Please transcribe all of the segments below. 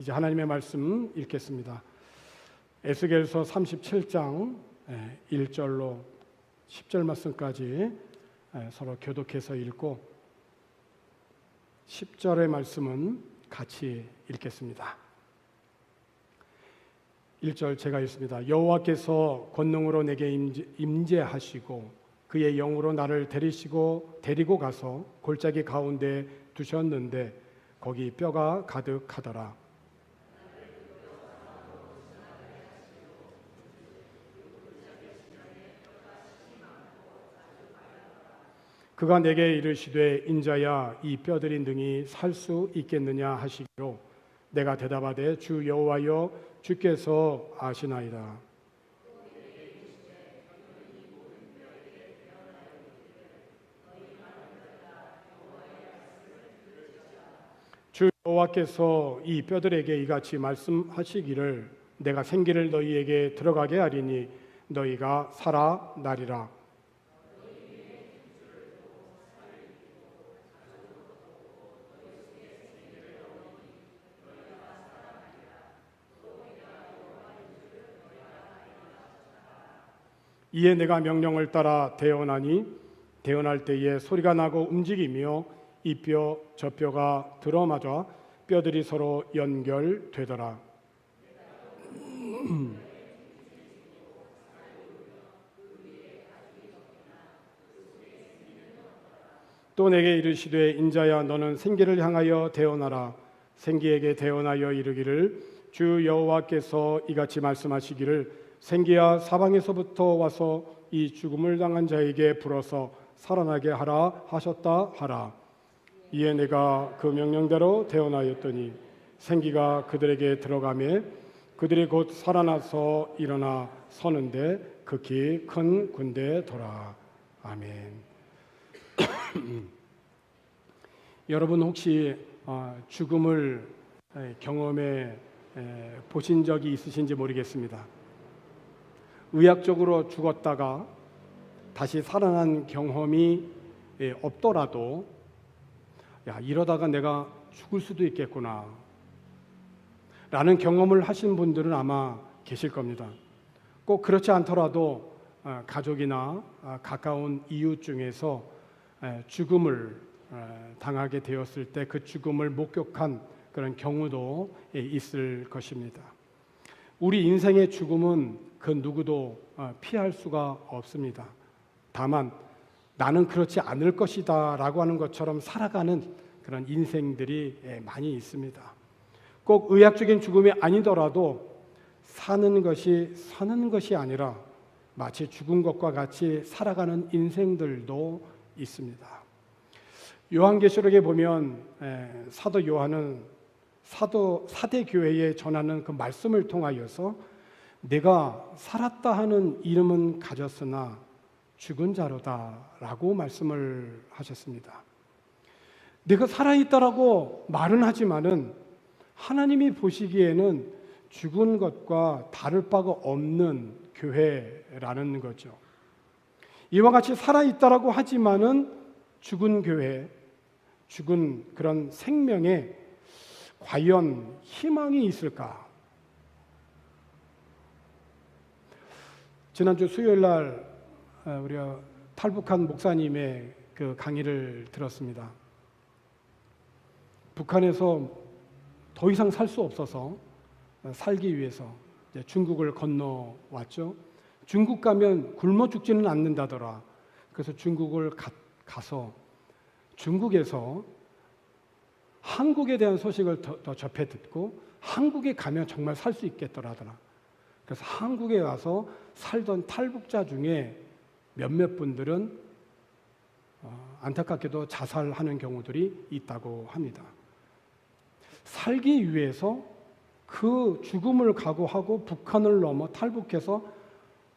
이제 하나님의 말씀 읽겠습니다. 에스겔서 37장 1절로 10절 말씀까지 서로 교독해서 읽고 10절의 말씀은 같이 읽겠습니다. 1절 제가 읽습니다. 여호와께서 권능으로 내게 임재하시고 그의 영으로 나를 데리고 가서 골짜기 가운데 두셨는데 거기 뼈가 가득하더라. 그가 내게 이르시되 인자야 이 뼈들이 능히 살 수 있겠느냐 하시기로 내가 대답하되 주 여호와여 주께서 아시나이다. 주 여호와께서 이 뼈들에게 이같이 말씀하시기를 내가 생기를 너희에게 들어가게 하리니 너희가 살아나리라. 이에 내가 명령을 따라 대언하니 대언할 때에 소리가 나고 움직이며 이 뼈 저 뼈가 들어맞아 뼈들이 서로 연결되더라. 또 내게 이르시되 인자야 너는 생기를 향하여 대언하라. 생기에게 대언하여 이르기를 주 여호와께서 이같이 말씀하시기를 생기야 사방에서부터 와서 이 죽음을 당한 자에게 불어서 살아나게 하라 하셨다 하라. 이에 내가 그 명령대로 대언하였더니 생기가 그들에게 들어가매 그들이 곧 살아나서 일어나 서는데 극히 큰 군대더라. 아멘. 여러분 혹시 죽음을 경험해 보신 적이 있으신지 모르겠습니다. 의학적으로 죽었다가 다시 살아난 경험이 없더라도 이러다가 내가 죽을 수도 있겠구나 라는 경험을 하신 분들은 아마 계실 겁니다. 꼭 그렇지 않더라도 가족이나 가까운 이웃 중에서 죽음을 당하게 되었을 때 그 죽음을 목격한 그런 경우도 있을 것입니다. 우리 인생의 죽음은 그 누구도 피할 수가 없습니다. 다만 나는 그렇지 않을 것이다 라고 하는 것처럼 살아가는 그런 인생들이 많이 있습니다. 꼭 의학적인 죽음이 아니더라도 사는 것이 아니라 마치 죽은 것과 같이 살아가는 인생들도 있습니다. 요한계시록에 보면 사도 요한은 사대 교회에 전하는 그 말씀을 통하여서 내가 살았다 하는 이름은 가졌으나 죽은 자로다 라고 말씀을 하셨습니다. 내가 살아있다라고 말은 하지만은 하나님이 보시기에는 죽은 것과 다를 바가 없는 교회라는 거죠. 이와 같이 살아있다라고 하지만은 죽은 교회, 죽은 그런 생명에 과연 희망이 있을까? 지난주 수요일 날 우리가 탈북한 목사님의 그 강의를 들었습니다. 북한에서 더 이상 살 수 없어서 살기 위해서 이제 중국을 건너왔죠. 중국 가면 굶어 죽지는 않는다더라. 그래서 중국을 가서 중국에서 한국에 대한 소식을 더 접해 듣고 한국에 가면 정말 살 수 있겠더라더라. 그래서 한국에 와서 살던 탈북자 중에 몇몇 분들은 안타깝게도 자살하는 경우들이 있다고 합니다. 살기 위해서 그 죽음을 각오하고 북한을 넘어 탈북해서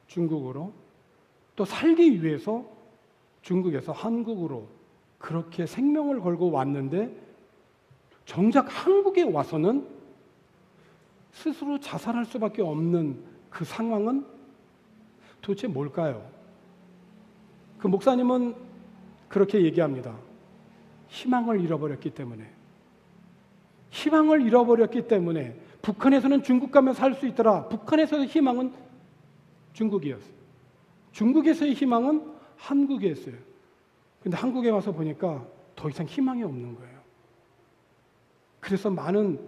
중국으로 또 살기 위해서 중국에서 한국으로 그렇게 생명을 걸고 왔는데 정작 한국에 와서는 스스로 자살할 수밖에 없는 그 상황은 도대체 뭘까요? 그 목사님은 그렇게 얘기합니다. 희망을 잃어버렸기 때문에. 희망을 잃어버렸기 때문에 북한에서는 중국 가면 살 수 있더라. 북한에서의 희망은 중국이었어요. 중국에서의 희망은 한국이었어요. 근데 한국에 와서 보니까 더 이상 희망이 없는 거예요. 그래서 많은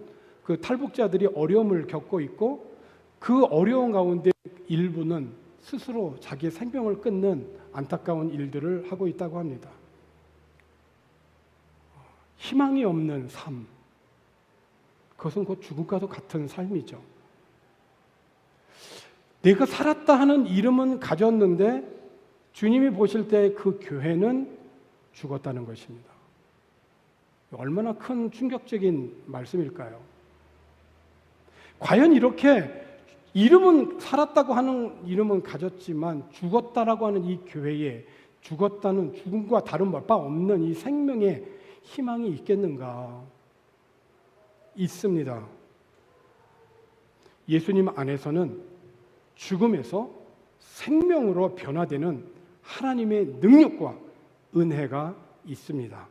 그 탈북자들이 어려움을 겪고 있고 그 어려운 가운데 일부는 스스로 자기의 생명을 끊는 안타까운 일들을 하고 있다고 합니다. 희망이 없는 삶, 그것은 곧 죽음과도 같은 삶이죠. 내가 살았다 하는 이름은 가졌는데 주님이 보실 때 그 교회는 죽었다는 것입니다. 얼마나 큰 충격적인 말씀일까요? 과연 이렇게 이름은 살았다고 하는 이름은 가졌지만 죽었다라고 하는 이 교회에 죽었다는 죽음과 다른 바 없는 이 생명에 희망이 있겠는가? 있습니다. 예수님 안에서는 죽음에서 생명으로 변화되는 하나님의 능력과 은혜가 있습니다.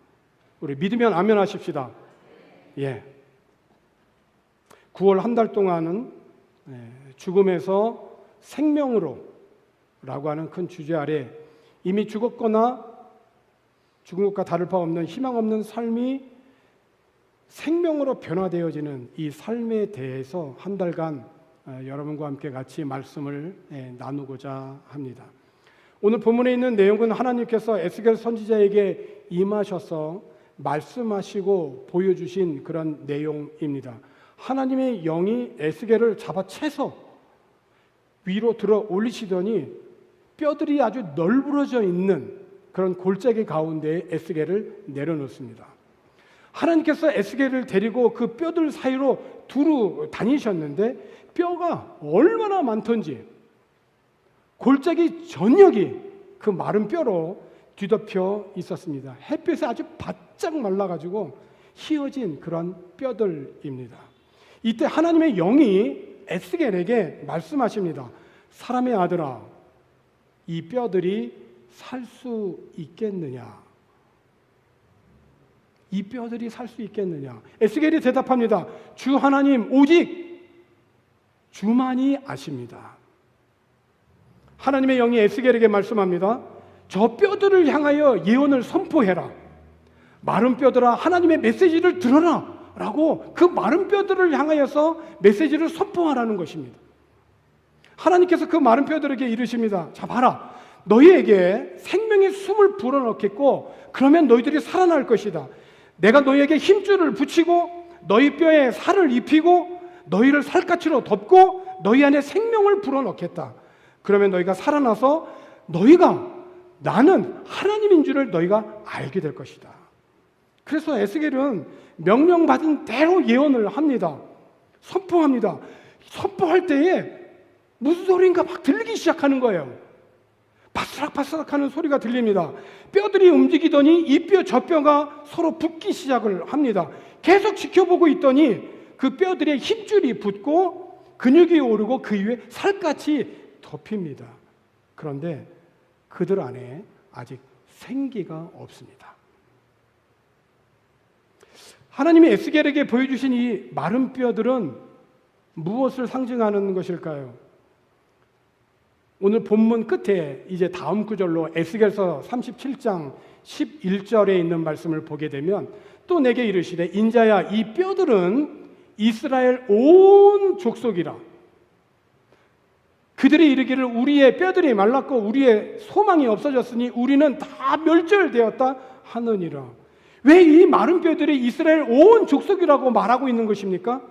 우리 믿으면 아멘 하십시다. 예. 9월 한 달 동안은 죽음에서 생명으로 라고 하는 큰 주제 아래 이미 죽었거나 죽은 것과 다를 바 없는 희망 없는 삶이 생명으로 변화되어지는 이 삶에 대해서 한 달간 여러분과 함께 같이 말씀을 나누고자 합니다. 오늘 본문에 있는 내용은 하나님께서 에스겔 선지자에게 임하셔서 말씀하시고 보여주신 그런 내용입니다. 하나님의 영이 에스겔을 잡아채서 위로 들어 올리시더니 뼈들이 아주 널브러져 있는 그런 골짜기 가운데에 에스겔을 내려놓습니다. 하나님께서 에스겔을 데리고 그 뼈들 사이로 두루 다니셨는데 뼈가 얼마나 많던지 골짜기 전역이 그 마른 뼈로 뒤덮여 있었습니다. 햇볕에 아주 바짝 말라가지고 휘어진 그런 뼈들입니다. 이때 하나님의 영이 에스겔에게 말씀하십니다. 사람의 아들아, 이 뼈들이 살 수 있겠느냐? 이 뼈들이 살 수 있겠느냐? 에스겔이 대답합니다. 주 하나님 오직 주만이 아십니다. 하나님의 영이 에스겔에게 말씀합니다. 저 뼈들을 향하여 예언을 선포해라. 마른 뼈들아 하나님의 메시지를 들어라 라고 그 마른 뼈들을 향하여서 메시지를 선포하라는 것입니다. 하나님께서 그 마른 뼈들에게 이르십니다. 자 봐라, 너희에게 생명의 숨을 불어넣겠고 그러면 너희들이 살아날 것이다. 내가 너희에게 힘줄을 붙이고 너희 뼈에 살을 입히고 너희를 살갗으로 덮고 너희 안에 생명을 불어넣겠다. 그러면 너희가 살아나서 너희가 나는 하나님인 줄을 너희가 알게 될 것이다. 그래서 에스겔은 명령받은 대로 예언을 합니다. 선포합니다. 선포할 때에 무슨 소리인가 막 들리기 시작하는 거예요. 바스락바스락 하는 소리가 들립니다. 뼈들이 움직이더니 이 뼈 저 뼈가 서로 붙기 시작을 합니다. 계속 지켜보고 있더니 그 뼈들에 힘줄이 붙고 근육이 오르고 그 위에 살갗이 덮입니다. 그런데 그들 안에 아직 생기가 없습니다. 하나님이 에스겔에게 보여주신 이 마른 뼈들은 무엇을 상징하는 것일까요? 오늘 본문 끝에 이제 다음 구절로 에스겔서 37장 11절에 있는 말씀을 보게 되면 또 내게 이르시되 인자야 이 뼈들은 이스라엘 온 족속이라. 그들이 이르기를 우리의 뼈들이 말랐고 우리의 소망이 없어졌으니 우리는 다 멸절되었다 하느니라. 왜 이 마른 뼈들이 이스라엘 온 족속이라고 말하고 있는 것입니까?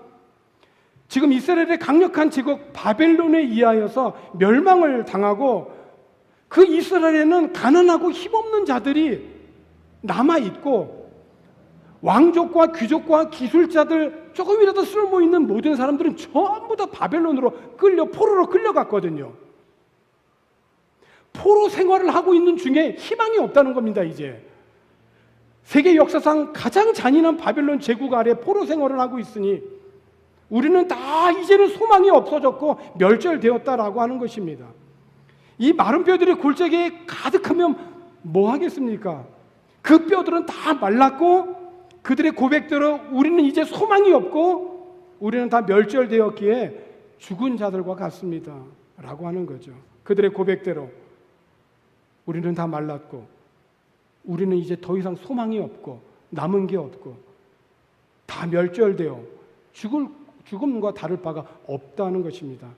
지금 이스라엘의 강력한 제국 바벨론에 의하여서 멸망을 당하고 그 이스라엘에는 가난하고 힘없는 자들이 남아있고 왕족과 귀족과 기술자들 조금이라도 쓸모있는 모든 사람들은 전부 다 바벨론으로 포로로 끌려갔거든요. 포로 생활을 하고 있는 중에 희망이 없다는 겁니다. 이제 세계 역사상 가장 잔인한 바벨론 제국 아래 포로 생활을 하고 있으니 우리는 다 이제는 소망이 없어졌고 멸절되었다라고 하는 것입니다. 이 마른 뼈들이 골짜기에 가득하면 뭐 하겠습니까? 그 뼈들은 다 말랐고 그들의 고백대로 우리는 이제 소망이 없고 우리는 다 멸절되었기에 죽은 자들과 같습니다 라고 하는 거죠. 그들의 고백대로 우리는 다 말랐고 우리는 이제 더 이상 소망이 없고 남은 게 없고 다 멸절되어 죽음과 다를 바가 없다는 것입니다.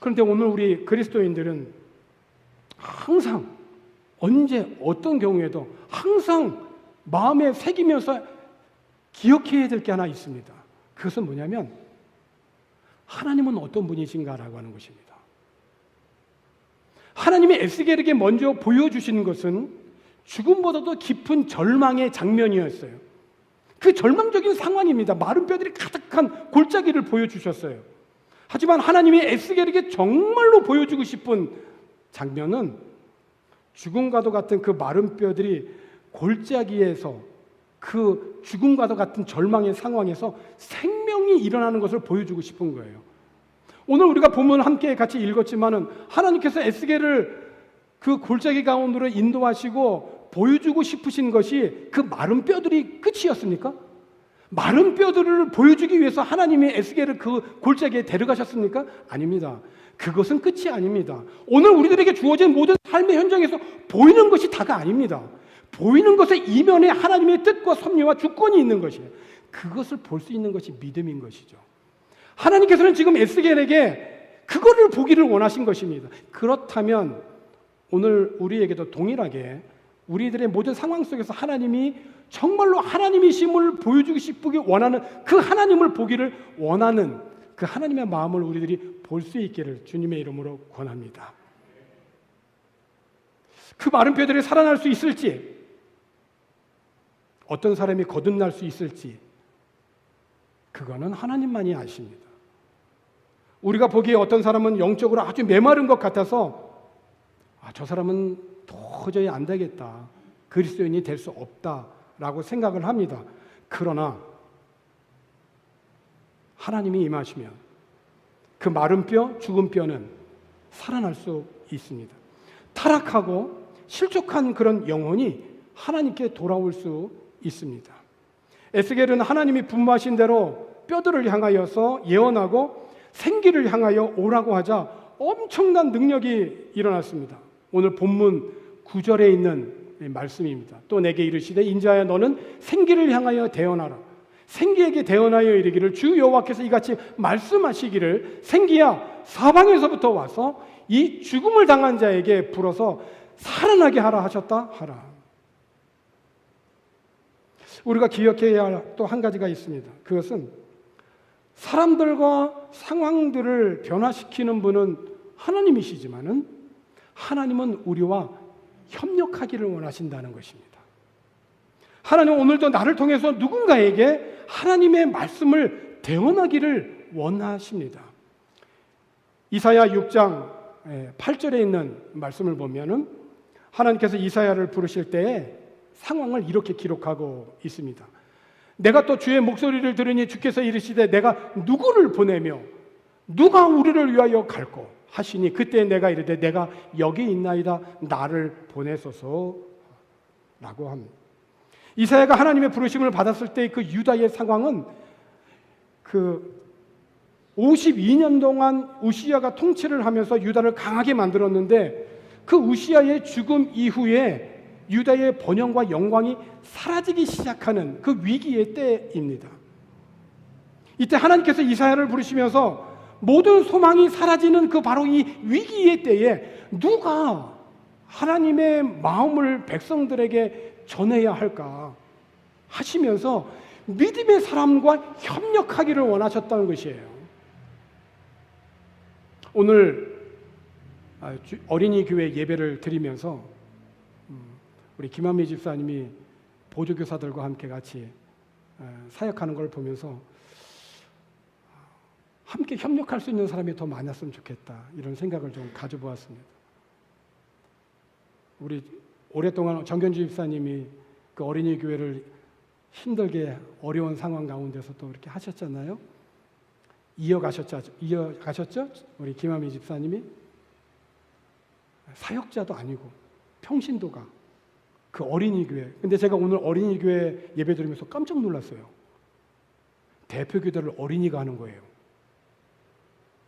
그런데 오늘 우리 그리스도인들은 항상 언제 어떤 경우에도 항상 마음에 새기면서 기억해야 될 게 하나 있습니다. 그것은 뭐냐면 하나님은 어떤 분이신가라고 하는 것입니다. 하나님이 에스겔에게 먼저 보여주시는 것은 죽음보다도 깊은 절망의 장면이었어요. 그 절망적인 상황입니다. 마른 뼈들이 가득한 골짜기를 보여주셨어요. 하지만 하나님이 에스겔에게 정말로 보여주고 싶은 장면은 죽음과도 같은 그 마른 뼈들이 골짜기에서 그 죽음과도 같은 절망의 상황에서 생명이 일어나는 것을 보여주고 싶은 거예요. 오늘 우리가 본문 함께 같이 읽었지만은 하나님께서 에스겔을 그 골짜기 가운데로 인도하시고 보여주고 싶으신 것이 그 마른 뼈들이 끝이었습니까? 마른 뼈들을 보여주기 위해서 하나님이 에스겔을 그 골짜기에 데려가셨습니까? 아닙니다. 그것은 끝이 아닙니다. 오늘 우리들에게 주어진 모든 삶의 현장에서 보이는 것이 다가 아닙니다. 보이는 것의 이면에 하나님의 뜻과 섭리와 주권이 있는 것이에요. 그것을 볼 수 있는 것이 믿음인 것이죠. 하나님께서는 지금 에스겔에게 그거를 보기를 원하신 것입니다. 그렇다면 오늘 우리에게도 동일하게 우리들의 모든 상황 속에서 하나님이 정말로 하나님이심을 보여주고 싶기 원하는 그 하나님을 보기를 원하는 그 하나님의 마음을 우리들이 볼 수 있기를 주님의 이름으로 권합니다. 그 마른 뼈들이 살아날 수 있을지, 어떤 사람이 거듭날 수 있을지, 그거는 하나님만이 아십니다. 우리가 보기에 어떤 사람은 영적으로 아주 메마른 것 같아서 저 사람은 도저히 안 되겠다, 그리스도인이 될 수 없다라고 생각을 합니다. 그러나 하나님이 임하시면 그 마른 뼈, 죽은 뼈는 살아날 수 있습니다. 타락하고 실족한 그런 영혼이 하나님께 돌아올 수 있습니다. 에스겔은 하나님이 분부하신 대로 뼈들을 향하여서 예언하고 생기를 향하여 오라고 하자 엄청난 능력이 일어났습니다. 오늘 본문 9절에 있는 말씀입니다. 또 내게 이르시되 인자야 너는 생기를 향하여 대언하라. 생기에게 대언하여 이르기를 주 여호와께서 이같이 말씀하시기를 생기야 사방에서부터 와서 이 죽음을 당한 자에게 불어서 살아나게 하라 하셨다 하라. 우리가 기억해야 할 또 한 가지가 있습니다. 그것은 사람들과 상황들을 변화시키는 분은 하나님이시지만은 하나님은 우리와 협력하기를 원하신다는 것입니다. 하나님은 오늘도 나를 통해서 누군가에게 하나님의 말씀을 대언하기를 원하십니다. 이사야 6장 8절에 있는 말씀을 보면은 하나님께서 이사야를 부르실 때에 상황을 이렇게 기록하고 있습니다. 내가 또 주의 목소리를 들으니 주께서 이르시되 내가 누구를 보내며 누가 우리를 위하여 갈꼬 하시니 그때 내가 이르되 내가 여기 있나이다 나를 보내소서 라고 합니다. 이사야가 하나님의 부르심을 받았을 때 그 유다의 상황은 그 52년 동안 우시야가 통치를 하면서 유다를 강하게 만들었는데 그 우시야의 죽음 이후에 유다의 번영과 영광이 사라지기 시작하는 그 위기의 때입니다. 이때 하나님께서 이사야를 부르시면서 모든 소망이 사라지는 그 바로 이 위기의 때에 누가 하나님의 마음을 백성들에게 전해야 할까 하시면서 믿음의 사람과 협력하기를 원하셨다는 것이에요. 오늘 어린이 교회 예배를 드리면서 우리 김한미 집사님이 보조교사들과 함께 같이 사역하는 걸 보면서 함께 협력할 수 있는 사람이 더 많았으면 좋겠다 이런 생각을 좀 가져보았습니다. 우리 오랫동안 정견주 집사님이 그 어린이 교회를 힘들게 어려운 상황 가운데서 또 이렇게 하셨잖아요. 이어가셨죠? 우리 김한미 집사님이 사역자도 아니고 평신도가 그 어린이 교회. 근데 제가 오늘 어린이 교회 예배 드리면서 깜짝 놀랐어요. 대표 기도를 어린이가 하는 거예요.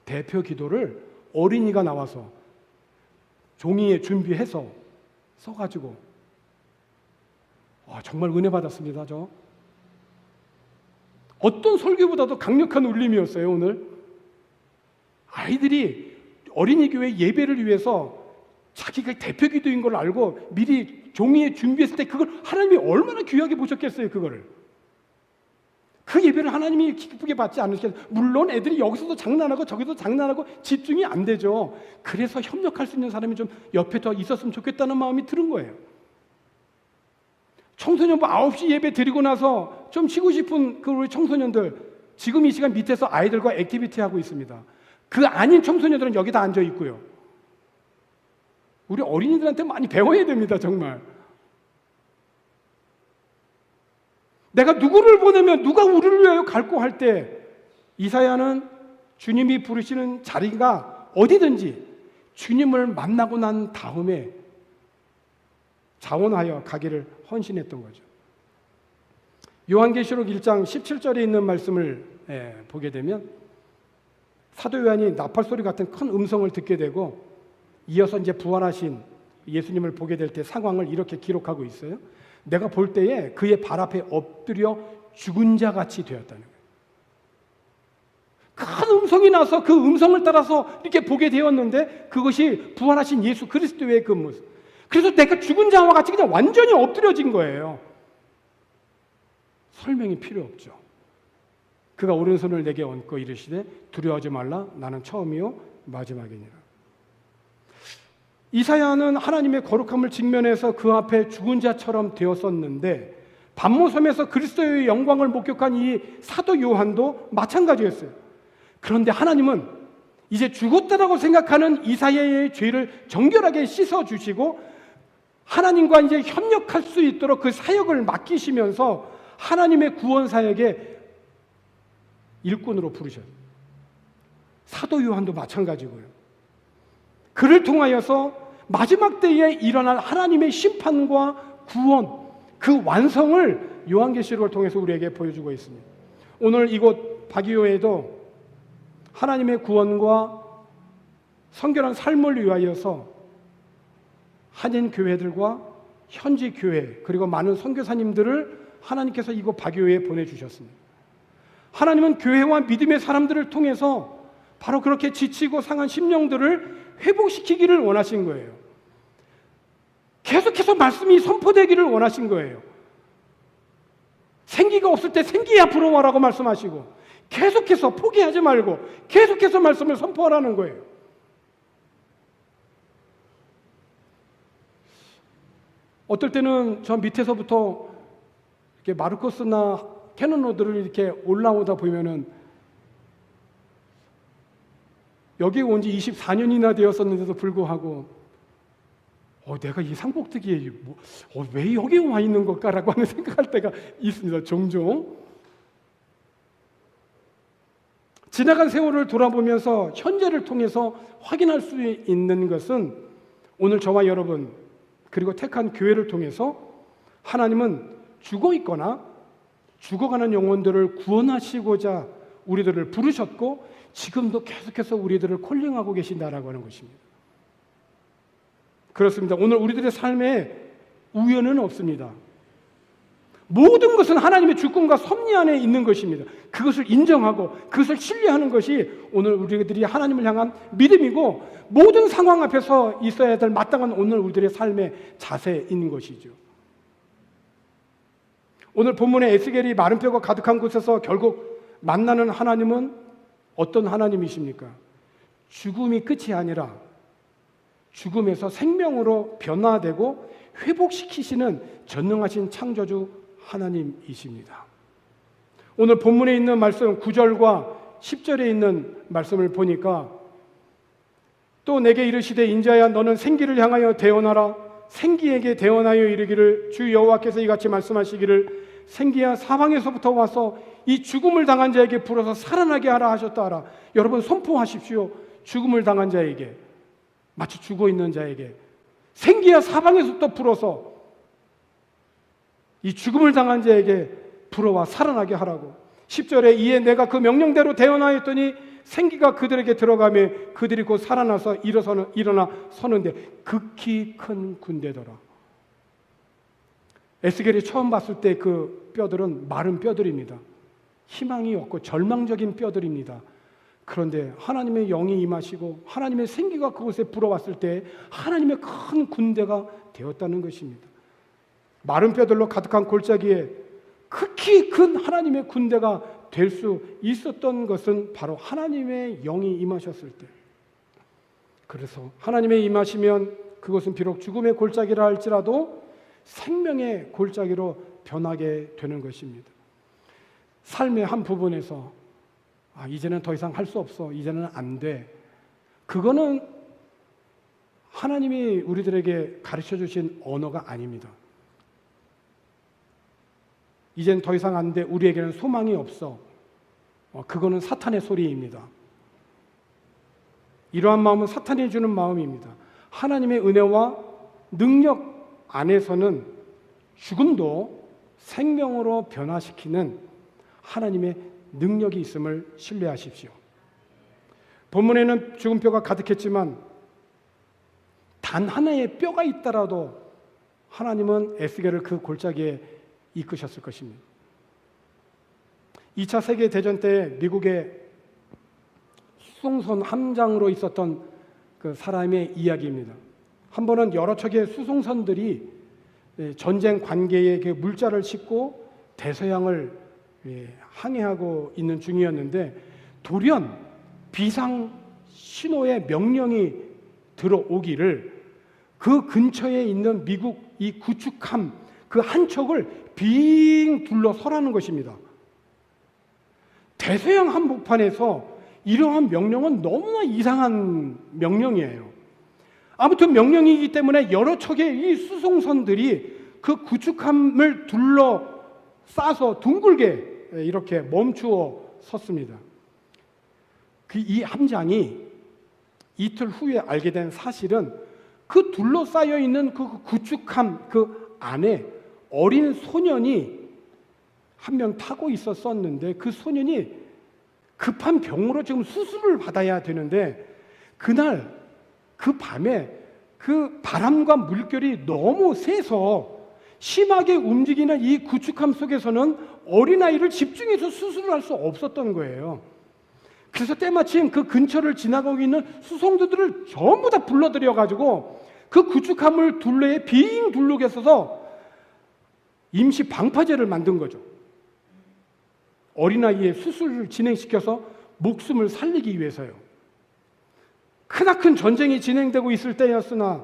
대표 기도를 어린이가 나와서 종이에 준비해서 써가지고, 와, 정말 은혜 받았습니다. 저 어떤 설교보다도 강력한 울림이었어요. 오늘 아이들이 어린이 교회 예배를 위해서 자기가 대표 기도인 걸 알고 미리 종이에 준비했을 때 그걸 하나님이 얼마나 귀하게 보셨겠어요. 그거를, 그 예배를 하나님이 기쁘게 받지 않으시겠어요. 물론 애들이 여기서도 장난하고 저기서 장난하고 집중이 안 되죠. 그래서 협력할 수 있는 사람이 좀 옆에 더 있었으면 좋겠다는 마음이 드는 거예요. 청소년부 9시 예배 드리고 나서 좀 쉬고 싶은 그 우리 청소년들, 지금 이 시간 밑에서 아이들과 액티비티 하고 있습니다. 그 아닌 청소년들은 여기 다 앉아 있고요. 우리 어린이들한테 많이 배워야 됩니다. 정말. 내가 누구를 보내면 누가 우리를 위하여 갈고 할 때, 이사야는 주님이 부르시는 자리가 어디든지 주님을 만나고 난 다음에 자원하여 가기를 헌신했던 거죠. 요한계시록 1장 17절에 있는 말씀을 보게 되면 사도 요한이 나팔소리 같은 큰 음성을 듣게 되고, 이어서 이제 부활하신 예수님을 보게 될 때 상황을 이렇게 기록하고 있어요. 내가 볼 때에 그의 발 앞에 엎드려 죽은 자 같이 되었다는 거예요. 큰 음성이 나서 그 음성을 따라서 이렇게 보게 되었는데, 그것이 부활하신 예수 그리스도의 그 모습. 그래서 내가 죽은 자와 같이 그냥 완전히 엎드려진 거예요. 설명이 필요 없죠. 그가 오른손을 내게 얹고 이르시되 두려워하지 말라, 나는 처음이요 마지막이니라. 이사야는 하나님의 거룩함을 직면해서 그 앞에 죽은 자처럼 되었었는데, 반모섬에서 그리스도의 영광을 목격한 이 사도 요한도 마찬가지였어요. 그런데 하나님은 이제 죽었다라고 생각하는 이사야의 죄를 정결하게 씻어주시고 하나님과 이제 협력할 수 있도록 그 사역을 맡기시면서 하나님의 구원 사역의 일꾼으로 부르셨어요. 사도 요한도 마찬가지고요. 그를 통하여서 마지막 때에 일어날 하나님의 심판과 구원, 그 완성을 요한계시록을 통해서 우리에게 보여주고 있습니다. 오늘 이곳 박이호에도 하나님의 구원과 성결한 삶을 위하여서 한인 교회들과 현지 교회, 그리고 많은 선교사님들을 하나님께서 이곳 박이호에 보내주셨습니다. 하나님은 교회와 믿음의 사람들을 통해서 바로 그렇게 지치고 상한 심령들을 회복시키기를 원하신 거예요. 계속해서 말씀이 선포되기를 원하신 거예요. 생기가 없을 때 생기 앞으로 와라고 말씀하시고, 계속해서 포기하지 말고 계속해서 말씀을 선포하라는 거예요. 어떨 때는 저 밑에서부터 이렇게 마르코스나 캐논로드를 이렇게 올라오다 보면은, 여기 온 지 24년이나 되었었는데도 불구하고 내가 이 산꼭대기에 왜 여기 와 있는 걸까라고 하는 생각할 때가 있습니다. 종종. 지나간 세월을 돌아보면서 현재를 통해서 확인할 수 있는 것은, 오늘 저와 여러분 그리고 택한 교회를 통해서 하나님은 죽어 있거나 죽어가는 영혼들을 구원하시고자 우리들을 부르셨고, 지금도 계속해서 우리들을 콜링하고 계신다라고 하는 것입니다. 그렇습니다. 오늘 우리들의 삶에 우연은 없습니다. 모든 것은 하나님의 주권과 섭리 안에 있는 것입니다. 그것을 인정하고 그것을 신뢰하는 것이 오늘 우리들이 하나님을 향한 믿음이고, 모든 상황 앞에서 있어야 될 마땅한 오늘 우리들의 삶의 자세인 것이죠. 오늘 본문의 에스겔이 마른 뼈가 가득한 곳에서 결국 만나는 하나님은 어떤 하나님이십니까? 죽음이 끝이 아니라 죽음에서 생명으로 변화되고 회복시키시는 전능하신 창조주 하나님이십니다. 오늘 본문에 있는 말씀 9절과 10절에 있는 말씀을 보니까, 또 내게 이르시되 인자야 너는 생기를 향하여 대언하라. 생기에게 대언하여 이르기를 주 여호와께서 이같이 말씀하시기를 생기야 사방에서부터 와서 이 죽음을 당한 자에게 불어서 살아나게 하라 하셨다 하라. 여러분 선포하십시오. 죽음을 당한 자에게, 마치 죽어 있는 자에게 생기야 사방에서부터 불어서 이 죽음을 당한 자에게 불어와 살아나게 하라고. 10절에 이에 내가 그 명령대로 대언하였더니 생기가 그들에게 들어가며 그들이 곧 살아나서 일어나 서는데 극히 큰 군대더라. 에스겔이 처음 봤을 때 그 뼈들은 마른 뼈들입니다. 희망이 없고 절망적인 뼈들입니다. 그런데 하나님의 영이 임하시고 하나님의 생기가 그곳에 불어왔을 때 하나님의 큰 군대가 되었다는 것입니다. 마른 뼈들로 가득한 골짜기에 극히 큰 하나님의 군대가 될 수 있었던 것은 바로 하나님의 영이 임하셨을 때. 그래서 하나님의 임하시면 그것은 비록 죽음의 골짜기라 할지라도 생명의 골짜기로 변하게 되는 것입니다. 삶의 한 부분에서 이제는 더 이상 할 수 없어, 이제는 안 돼, 그거는 하나님이 우리들에게 가르쳐 주신 언어가 아닙니다. 이젠 더 이상 안 돼, 우리에게는 소망이 없어, 그거는 사탄의 소리입니다. 이러한 마음은 사탄이 주는 마음입니다. 하나님의 은혜와 능력 안에서는 죽음도 생명으로 변화시키는 하나님의 능력이 있음을 신뢰하십시오. 본문에는 죽은 뼈가 가득했지만 단 하나의 뼈가 있더라도 하나님은 에스겔을 그 골짜기에 이끄셨을 것입니다. 2차 세계대전 때 미국의 수송선 함장으로 있었던 그 사람의 이야기입니다. 한 번은 여러 척의 수송선들이 전쟁 관계에 물자를 싣고 대서양을 항해하고 있는 중이었는데 돌연 비상 신호의 명령이 들어오기를 그 근처에 있는 미국 이 구축함 그 한 척을 빙 둘러서라는 것입니다. 대서양 한복판에서 이러한 명령은 너무나 이상한 명령이에요. 아무튼 명령이기 때문에 여러 척의 이 수송선들이 그 구축함을 둘러싸서 둥글게 이렇게 멈추어 섰습니다. 이 함장이 이틀 후에 알게 된 사실은 그 둘러싸여 있는 그 구축함 그 안에 어린 소년이 한 명 타고 있었었는데 그 소년이 급한 병으로 지금 수술을 받아야 되는데 그날 그 밤에 그 바람과 물결이 너무 세서 심하게 움직이는 이 구축함 속에서는 어린아이를 집중해서 수술을 할 수 없었던 거예요. 그래서 때마침 그 근처를 지나가고 있는 수송도들을 전부 다 불러들여가지고 그 구축함을 둘레에 빙 둘르게 써서 임시 방파제를 만든 거죠. 어린아이의 수술을 진행시켜서 목숨을 살리기 위해서요. 크나큰 전쟁이 진행되고 있을 때였으나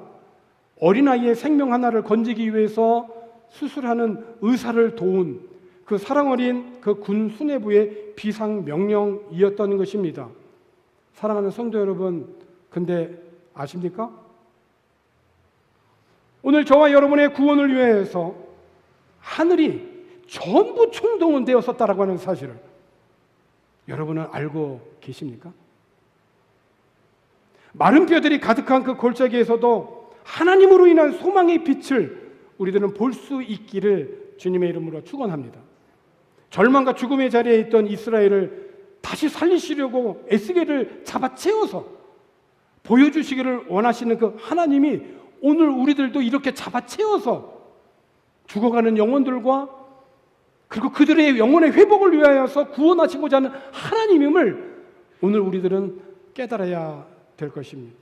어린아이의 생명 하나를 건지기 위해서 수술하는 의사를 도운 그 사랑 어린 그 군 수뇌부의 비상 명령이었던 것입니다. 사랑하는 성도 여러분, 근데 아십니까? 오늘 저와 여러분의 구원을 위해서 하늘이 전부 총동원되었었다라고 하는 사실을 여러분은 알고 계십니까? 마른 뼈들이 가득한 그 골짜기에서도 하나님으로 인한 소망의 빛을 우리들은 볼 수 있기를 주님의 이름으로 축원합니다. 절망과 죽음의 자리에 있던 이스라엘을 다시 살리시려고 에스겔을 잡아채워서 보여주시기를 원하시는 그 하나님이 오늘 우리들도 이렇게 잡아채워서 죽어가는 영혼들과 그리고 그들의 영혼의 회복을 위하여서 구원하시고자 하는 하나님임을 오늘 우리들은 깨달아야 될 것입니다.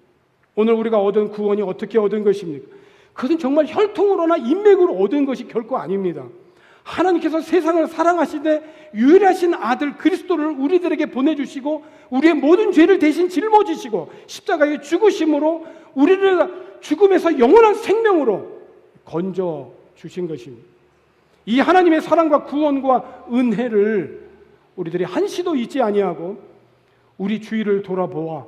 오늘 우리가 얻은 구원이 어떻게 얻은 것입니까? 그것은 정말 혈통으로나 인맥으로 얻은 것이 결코 아닙니다. 하나님께서 세상을 사랑하시되 유일하신 아들 그리스도를 우리들에게 보내주시고 우리의 모든 죄를 대신 짊어지시고 십자가에 죽으심으로 우리를 죽음에서 영원한 생명으로 건져 주신 것입니다. 이 하나님의 사랑과 구원과 은혜를 우리들이 한시도 잊지 아니하고 우리 주위를 돌아보아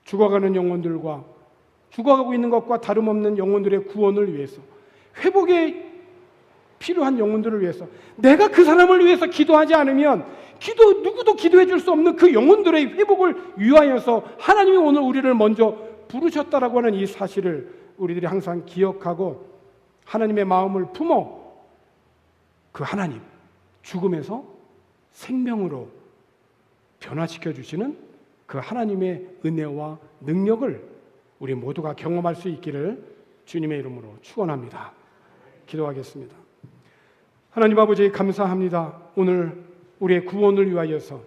죽어가는 영혼들과 죽어가고 있는 것과 다름없는 영혼들의 구원을 위해서 회복에 필요한 영혼들을 위해서 내가 그 사람을 위해서 기도하지 않으면 누구도 기도해 줄 수 없는 그 영혼들의 회복을 위하여서 하나님이 오늘 우리를 먼저 부르셨다라고 하는 이 사실을 우리들이 항상 기억하고 하나님의 마음을 품어 그 하나님, 죽음에서 생명으로 변화시켜 주시는 그 하나님의 은혜와 능력을 우리 모두가 경험할 수 있기를 주님의 이름으로 축원합니다. 기도하겠습니다. 하나님 아버지 감사합니다. 오늘 우리의 구원을 위하여서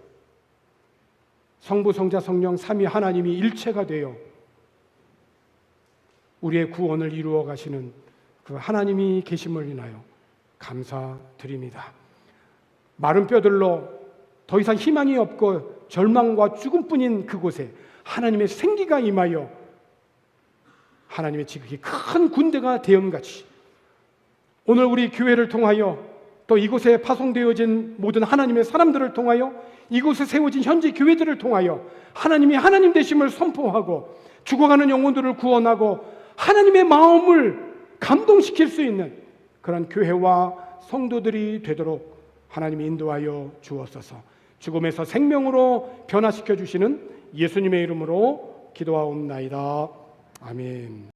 성부, 성자, 성령 삼위 하나님이 일체가 되어 우리의 구원을 이루어 가시는 그 하나님이 계심을 인하여 감사드립니다. 마른 뼈들로 더 이상 희망이 없고 절망과 죽음뿐인 그곳에 하나님의 생기가 임하여 하나님의 지극히 큰 군대가 대형같이 오늘 우리 교회를 통하여 또 이곳에 파송되어진 모든 하나님의 사람들을 통하여 이곳에 세워진 현지 교회들을 통하여 하나님이 하나님 되심을 선포하고 죽어가는 영혼들을 구원하고 하나님의 마음을 감동시킬 수 있는 그런 교회와 성도들이 되도록 하나님이 인도하여 주옵소서. 죽음에서 생명으로 변화시켜 주시는 예수님의 이름으로 기도하옵나이다. 아멘.